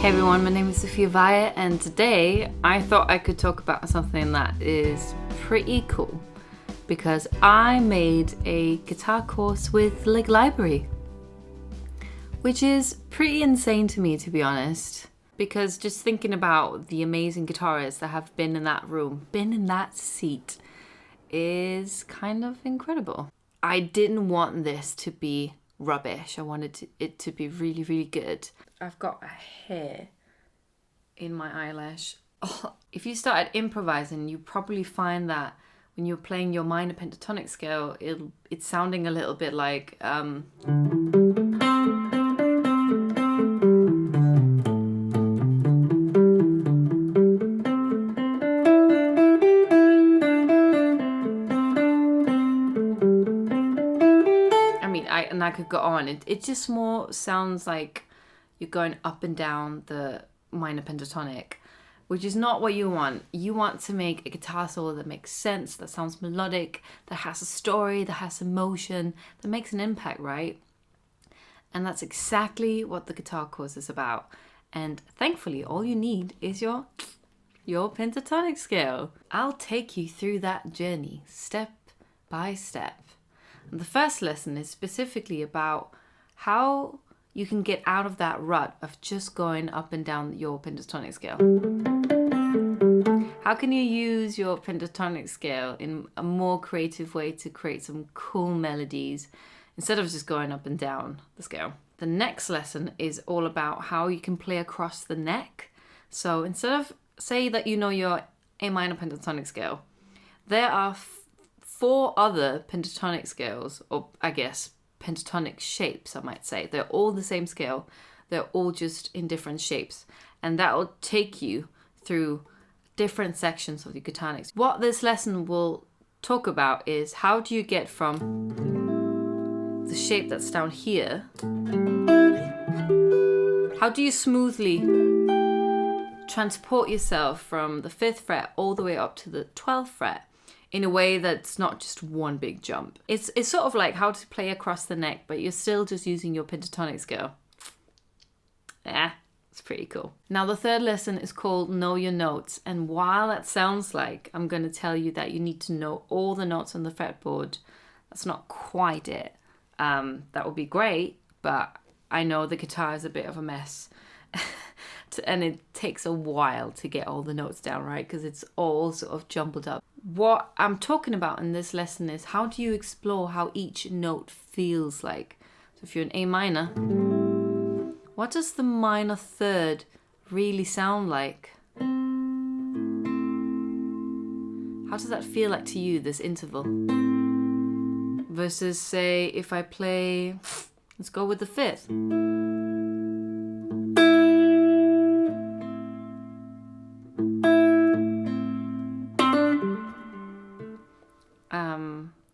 Hey everyone, my name is Sofie Veie, and today I thought I could talk about something that is pretty cool because I made a guitar course with Library, which is pretty insane to me, to be honest, because just thinking about the amazing guitarists that have been in that room, been in that seat, is kind of incredible. I didn't want this to be rubbish. I wanted it to be really, really good. I've got a hair in my eyelash. Oh, if you started improvising, you probably find that when you're playing your minor pentatonic scale, it's sounding a little bit like I could go on. It just more sounds like you're going up and down the minor pentatonic, which is not what you want. You want to make a guitar solo that makes sense, that sounds melodic, that has a story, that has emotion, that makes an impact, right? And that's exactly what the guitar course is about. And thankfully, all you need is your pentatonic scale. I'll take you through that journey step by step. And the first lesson is specifically about how you can get out of that rut of just going up and down your pentatonic scale. How can you use your pentatonic scale in a more creative way to create some cool melodies instead of just going up and down the scale? The next lesson is all about how you can play across the neck. So instead of, say that you know your A minor pentatonic scale, there are 4 other pentatonic scales, or I guess pentatonic shapes, I might say. They're all the same scale. They're all just in different shapes. And that will take you through different sections of the guitar neck. What this lesson will talk about is how do you get from the shape that's down here, how do you smoothly transport yourself from the 5th fret all the way up to the 12th fret in a way that's not just one big jump. It's sort of like how to play across the neck, but you're still just using your pentatonic scale. Yeah, it's pretty cool. Now the third lesson is called Know Your Notes. And while that sounds like I'm going to tell you that you need to know all the notes on the fretboard, that's not quite it. That would be great, but I know the guitar is a bit of a mess. And it takes a while to get all the notes down, right? Because it's all sort of jumbled up. What I'm talking about in this lesson is how do you explore how each note feels like. So if you're in A minor, what does the minor third really sound like? How does that feel like to you, this interval? Versus, say, if I play, let's go with the 5th.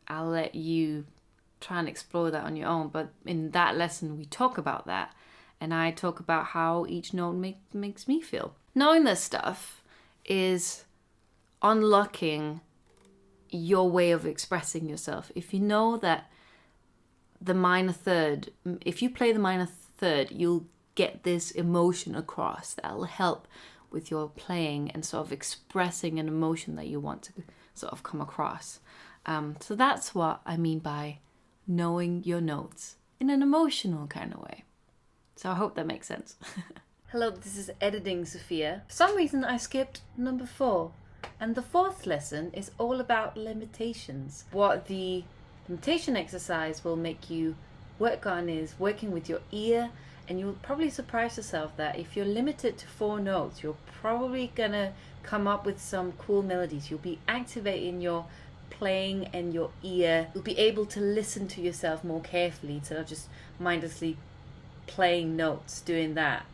I'll let you try and explore that on your own, but in that lesson we talk about that, and I talk about how each note makes me feel. Knowing this stuff is unlocking your way of expressing yourself. If you know that the minor third, if you play the minor third, you'll get this emotion across that'll help with your playing and sort of expressing an emotion that you want to sort of come across. So that's what I mean by knowing your notes in an emotional kind of way. So I hope that makes sense. Hello, this is Editing Sophia. For some reason I skipped number 4. And the 4th lesson is all about limitations. What the limitation exercise will make you work on is working with your ear, and you'll probably surprise yourself that if you're limited to 4 notes, you're probably gonna come up with some cool melodies. You'll be activating your playing and your ear. You'll be able to listen to yourself more carefully instead of just mindlessly playing notes, doing that.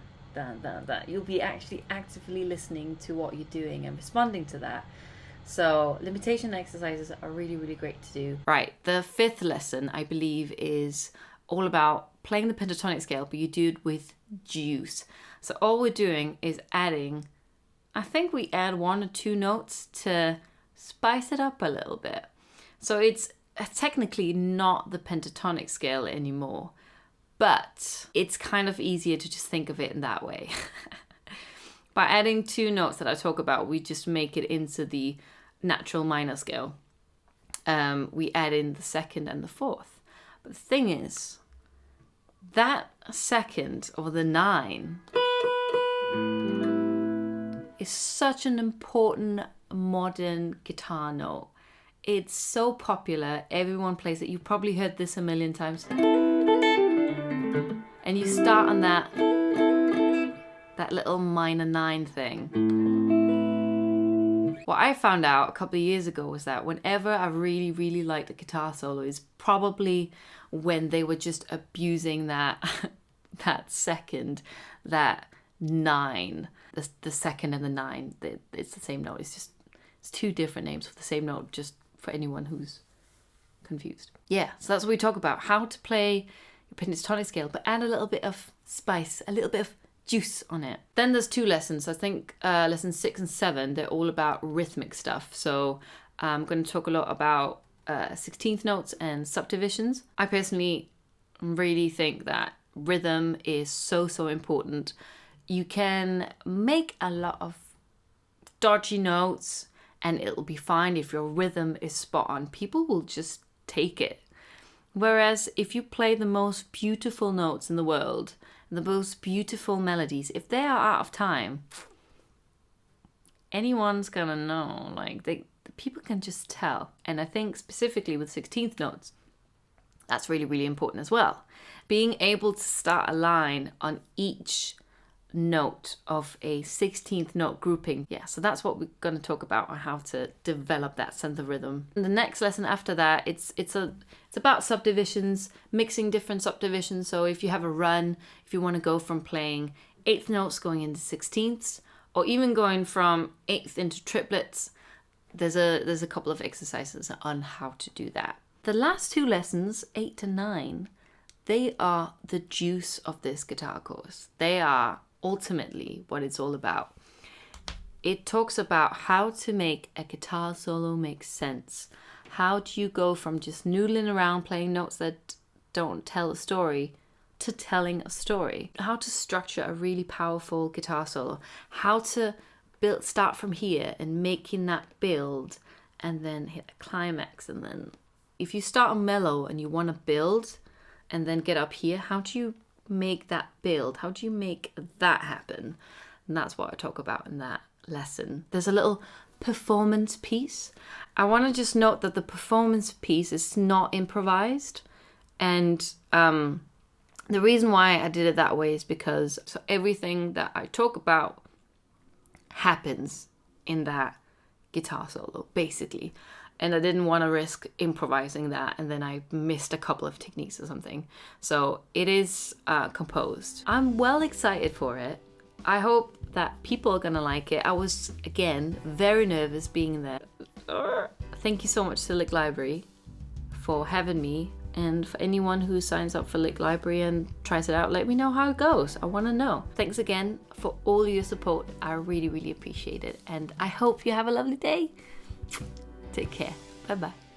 You'll be actually actively listening to what you're doing and responding to that. So limitation exercises are really, really great to do. Right, the 5th lesson, I believe, is all about playing the pentatonic scale, but you do it with juice. So all we're doing is adding, I think we add 1 or 2 notes to spice it up a little bit. So it's technically not the pentatonic scale anymore, but it's kind of easier to just think of it in that way. By adding 2 notes that I talk about, we just make it into the natural minor scale. We add in the 2nd and the 4th. But the thing is, that 2nd or the 9 is such an important modern guitar note. It's so popular, everyone plays it. You've probably heard this a million times. And you start on that little minor 9 thing. What I found out a couple of years ago was that whenever I really, really liked a guitar solo is probably when they were just abusing that 2nd, that 9, the 2nd and the 9. It's the same note. It's 2 different names for the same note, just for anyone who's confused. Yeah, so that's what we talk about, how to play your pentatonic scale, but add a little bit of spice, a little bit of juice on it. Then there's 2 lessons. I think lessons 6 and 7, they're all about rhythmic stuff. So I'm going to talk a lot about 16th notes and subdivisions. I personally really think that rhythm is so important. You can make a lot of dodgy notes and it'll be fine if your rhythm is spot on. People will just take it. Whereas if you play the most beautiful notes in the world, the most beautiful melodies, if they are out of time, anyone's gonna know. Like, people can just tell. And I think specifically with 16th notes, that's really, really important as well. Being able to start a line on each note of a 16th note grouping. Yeah, so that's what we're going to talk about, on how to develop that sense of rhythm. And the next lesson after that, it's about subdivisions, mixing different subdivisions. So if you have a run, if you want to go from playing 8th notes going into 16ths, or even going from 8th into triplets, there's a couple of exercises on how to do that. The last 2 lessons, 8 to 9, they are the juice of this guitar course. They are ultimately what it's all about. It talks about how to make a guitar solo make sense. How do you go from just noodling around playing notes that don't tell a story to telling a story? How to structure a really powerful guitar solo. How to start from here and making that build and then hit a climax. And then if you start on mellow and you want to build and then get up here, how do you make that build? How do you make that happen? And that's what I talk about in that lesson. There's a little performance piece. I want to just note that the performance piece is not improvised, and the reason why I did it that way is because everything that I talk about happens in that guitar solo, basically. And I didn't want to risk improvising that and then I missed a couple of techniques or something. So it is composed. I'm well excited for it. I hope that people are going to like it. I was, again, very nervous being there. Thank you so much to Lick Library for having me. And for anyone who signs up for Lick Library and tries it out, let me know how it goes. I want to know. Thanks again for all your support. I really, really appreciate it. And I hope you have a lovely day. Take care. Bye-bye.